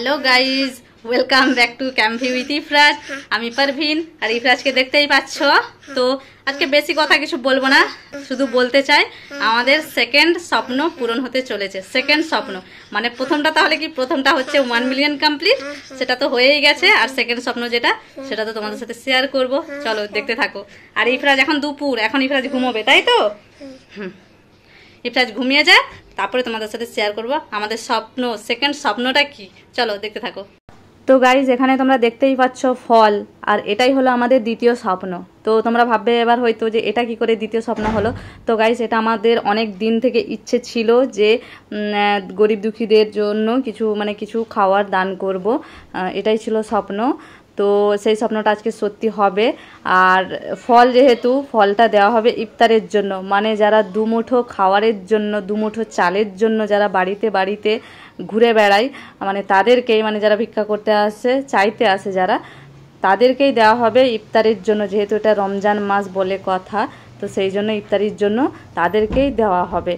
Hello guys, welcome back to Campy with Ifraz. আমি পারভিন আর ইফরাজকে দেখতেই পাচ্ছ। তো আজকে বেশি কথা কিছু বলবো না, শুধু বলতে চাই আমাদের সেকেন্ড স্বপ্ন পূরণ হতে চলেছে। সেকেন্ড স্বপ্ন মানে প্রথমটা তাহলে কি, প্রথমটা হচ্ছে 1 মিলিয়ন কমপ্লিট, সেটা তো হয়েই গেছে। আর সেকেন্ড স্বপ্ন যেটা, সেটা তো তোমাদের সাথে শেয়ার করব। চলো দেখতে থাকো। আর ইফরাজ এখন দুপুর, এখন ইফরাজ ঘুমোবে, তাই তো? ইফরাজ ঘুমিয়ে যায়, তারপরে তোমাদের সাথে শেয়ার করবো আমাদের স্বপ্ন, সেকেন্ড স্বপ্নটা কি। চলো দেখতে থাকো। তো গাইজ, এখানে তোমরা দেখতেই পাচ্ছ ফল, আর এটাই হলো আমাদের দ্বিতীয় স্বপ্ন। তো তোমরা ভাববে এবার হয়তো যে এটা কি করে দ্বিতীয় স্বপ্ন হলো। তো গাইজ, এটা আমাদের অনেক দিন থেকে ইচ্ছে ছিল যে গরিব দুঃখীদের জন্য কিছু খাওয়ার দান করব, এটাই ছিল স্বপ্ন। তো সেই স্বপ্নটা আজকে সত্যি হবে। আর ফল, যেহেতু ফলটা দেওয়া হবে ইফতারের জন্য, মানে যারা দুমুঠো খাওয়ারের জন্য, দুমুঠো চালের জন্য যারা বাড়িতে বাড়িতে ঘুরে বেড়ায়, মানে তাদেরকেই, মানে যারা ভিক্ষা করতে আসে, চাইতে আসে যারা, তাদেরকেই দেওয়া হবে ইফতারের জন্য। যেহেতু এটা রমজান মাস বলে কথা, তো সেই জন্য ইফতারির জন্য তাদেরকেই দেওয়া হবে।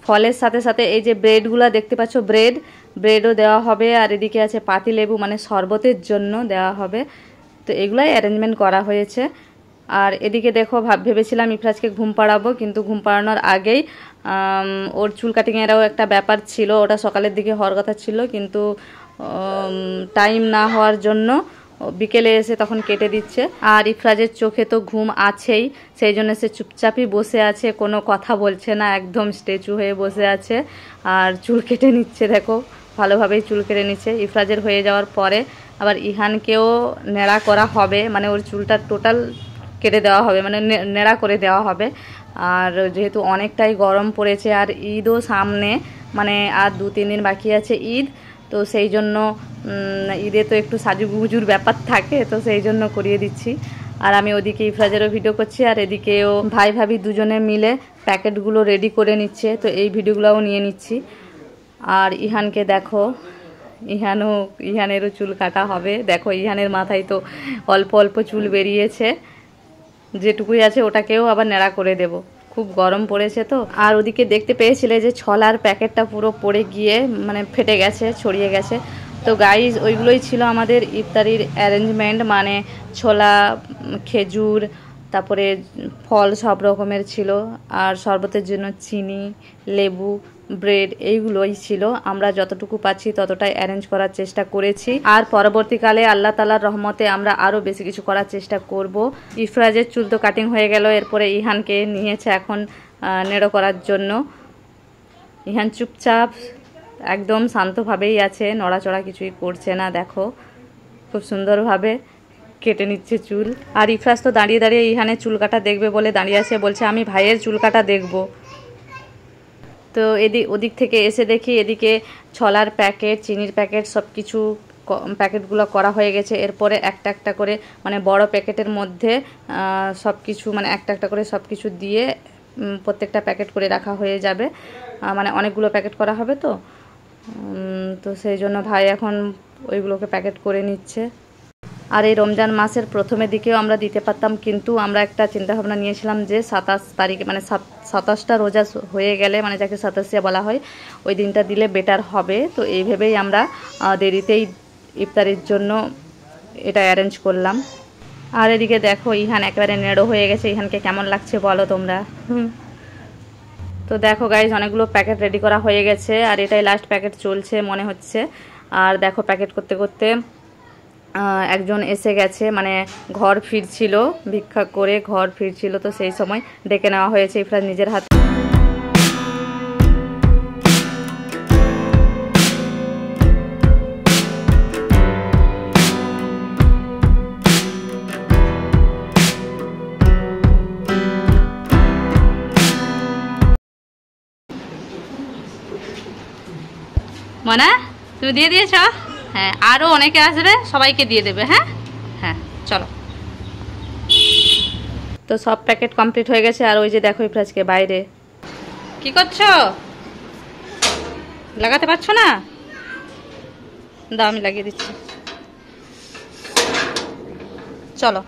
ফলের সাথে সাথে এই যে ব্রেডগুলো দেখতে পাচ্ছ, ব্রেডও দেওয়া হবে। আর এদিকে আছে পাতিলেবু, মানে শরবতের জন্য দেওয়া হবে। তো এগুলাই অ্যারেঞ্জমেন্ট করা হয়েছে। আর এদিকে দেখো, ভেবেছিলাম ইফরাজকে ঘুম পাড়াবো, কিন্তু ঘুম পাড়ানোর আগেই ওর চুল কাটিংয়েরও একটা ব্যাপার ছিল। ওটা সকালের দিকে হওয়ার কথা ছিল, কিন্তু টাইম না হওয়ার জন্য বিকেলে এসে তখন কেটে দিচ্ছে। আর ইফরাজের চোখে তো ঘুম আছেই, সেই জন্য সে চুপচাপই বসে আছে, কোনো কথা বলছে না, একদম স্ট্যাচু হয়ে বসে আছে। আর চুল কেটে নিচ্ছে, দেখো ভালোভাবেই চুল কেটে নিচ্ছে। ইফরাজের হয়ে যাওয়ার পরে আবার ইহানকেও নেড়া করা হবে, মানে ওর চুলটা টোটাল কেটে দেওয়া হবে, মানে নেড়া করে দেওয়া হবে। আর যেহেতু অনেকটাই গরম পড়েছে, আর ঈদও সামনে, মানে আর 2-3 দিন বাকি আছে ঈদ। তো সেই জন্য ঈদে তো একটু সাজুগুজুর ব্যাপার থাকে, তো সেই জন্য করিয়ে দিচ্ছি। আর আমি ওদিকে ইফরাজেরও ভিডিও করছি, আর এদিকেও ভাই ভাবি দুজনে মিলে প্যাকেটগুলো রেডি করে নিচ্ছে। তো এই ভিডিওগুলোও নিয়ে নিচ্ছি। আর ইহানকে দেখো, ইহানেরও চুল কাটা হবে। দেখো ইহানের মাথায় তো অল্প অল্প চুল বেরিয়েছে, যেটুকুই আছে ওটাকেও আবার নেড়া করে দেব। খুব গরম পড়েছে তো। আর ওদিকে দেখতে পেয়েছিলে যে ছলার প্যাকেটটা পুরো পড়ে গিয়ে মানে ফেটে গেছে, ছড়িয়ে গেছে। তো গাইজ, ওইগুলোই ছিল আমাদের ইফতারির অ্যারেঞ্জমেন্ট, মানে ছোলা, খেজুর, তারপরে ফল সব রকমের ছিল। আর শরবতের জন্য চিনি, লেবু, ব্রেড, এইগুলোই ছিল। আমরা যতটুকু পাচ্ছি ততটাই অ্যারেঞ্জ করার চেষ্টা করেছি। আর পরবর্তীকালে আল্লাহ তাআলার রহমতে আমরা আরও বেশি কিছু করার চেষ্টা করব। ইফরাজের চুল তো কাটিং হয়ে গেল, এরপরে ইহানকে নিয়েছে এখন নেড়ো করার জন্য। ইহান চুপচাপ একদম শান্তভাবেই আছে, নড়াচড়া কিছুই করছে না। দেখো খুব সুন্দরভাবে কেটে নিচ্ছে চুল। আর ইফরাজ তো দাঁড়িয়ে দাঁড়িয়ে ইহানের চুল কাটা দেখবে বলে দাঁড়িয়ে আছে, বলছে আমি ভাইয়ের চুল কাটা দেখব। তো ওদিক থেকে এসে দেখি এদিকে ছলার প্যাকেট, চিনির প্যাকেট, সব কিছু প্যাকেটগুলো করা হয়ে গেছে। এরপরে একটা একটা করে, মানে বড় প্যাকেটের মধ্যে সব কিছু, মানে একটা একটা করে সব কিছু দিয়ে প্রত্যেকটা প্যাকেট করে রাখা হয়ে যাবে। মানে অনেকগুলো প্যাকেট করা হবে তো, তো সেই জন্য ভাই এখন ওইগুলোকে প্যাকেট করে নিচ্ছে। আর এই রমজান মাসের প্রথমের দিকেও আমরা দিতে পারতাম, কিন্তু আমরা একটা চিন্তাভাবনা নিয়েছিলাম যে 27 তারিখে, মানে 27টা রোজা হয়ে গেলে, মানে যাকে 27 বলা হয়, ওই দিনটা দিলে বেটার হবে। তো এই ভেবেই আমরা দেরিতেই ইফতারের জন্য এটা অ্যারেঞ্জ করলাম। আর এদিকে দেখো ইহান একেবারে নেড়ো হয়ে গেছে। ইহানকে কেমন লাগছে বলো তোমরা। তো দেখো গাইজ, অনেকগুলো প্যাকেট রেডি করা হয়ে গেছে, আর এটাই লাস্ট প্যাকেট চলছে মনে হচ্ছে। আর দেখো প্যাকেট করতে করতে একজন এসে গেছে, মানে ঘর ফিরছিল, ভিক্ষা করে ঘর ফিরছিল। তো সেই সময় ডেকে নেওয়া হয়েছে ইফরাজ নিজের হাতে। মনা, তুমি দিয়ে দিয়েছ? হ্যাঁ, আরও অনেকে আসবে, সবাইকে দিয়ে দেবে। হ্যাঁ হ্যাঁ, চলো। তো সব প্যাকেট কমপ্লিট হয়ে গেছে। আর ওই যে দেখো ইফরাজকে বাইরে কি করছো, লাগাতে পারছো না? দাও, আমি লাগিয়ে দিচ্ছি। চলো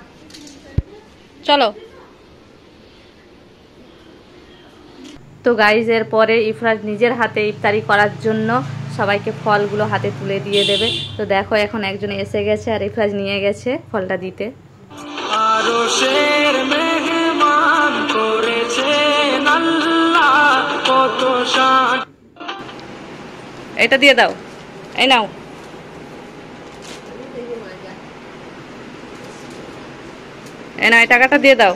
চলো। তো গাইজ এর পরে ইফরাজ নিজের হাতে ইফতারি করার জন্য সবাইকে ফলগুলো হাতে তুলে দিয়ে দেবে। তো দেখো এখন একজন এসে গেছে আর ইফরাজ নিয়ে গেছে ফলটা দিতে। এটা দিয়ে দাও, এই নাও। এই নাও, এই টাকাটা দিয়ে দাও।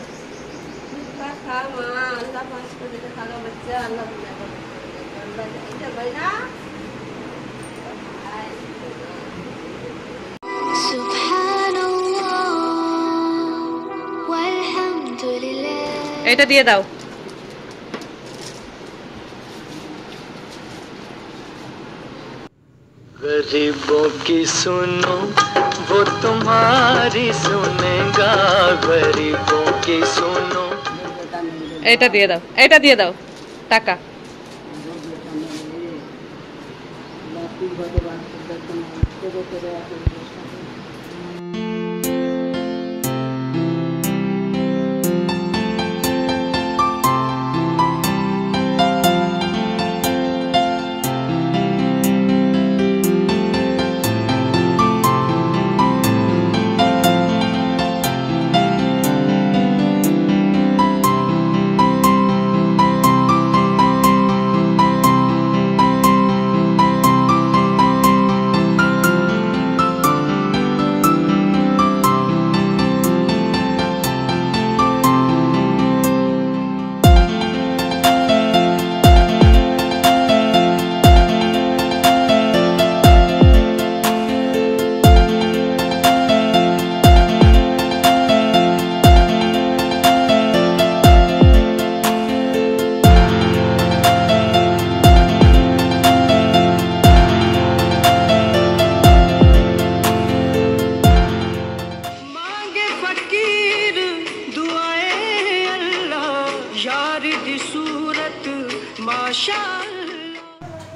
এটা দিয়ে দাও। गरीबों की सुनो वो तुम्हारी सुनेगा, गरीबों की सुनो। এটা দিয়ে দাও, এটা দিয়ে দাও টাকা।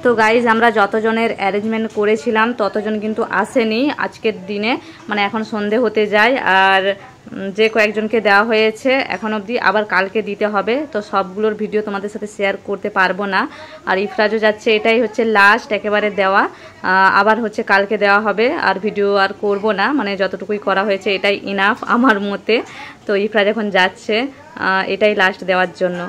তো গাইজ আমরা যতজনের অ্যারেঞ্জমেন্ট করেছিলাম ততজন কিন্তু আসেনি আজকের দিনে, মানে এখন সন্ধে হতে যায়। আর যে কয়েকজনকে দেওয়া হয়েছে এখন অবধি আবার কালকে দিতে হবে। তো সবগুলোর ভিডিও তোমাদের সাথে শেয়ার করতে পারবো না। আর ইফরাজও যাচ্ছে, এটাই হচ্ছে লাস্ট একেবারে দেওয়া, আবার হচ্ছে কালকে দেওয়া হবে। আর ভিডিও আর করব না, মানে যতটুকুই করা হয়েছে এটাই ইনাফ আমার মতে। তো ইফরাজ এখন যাচ্ছে, এটাই লাস্ট দেওয়ার জন্য।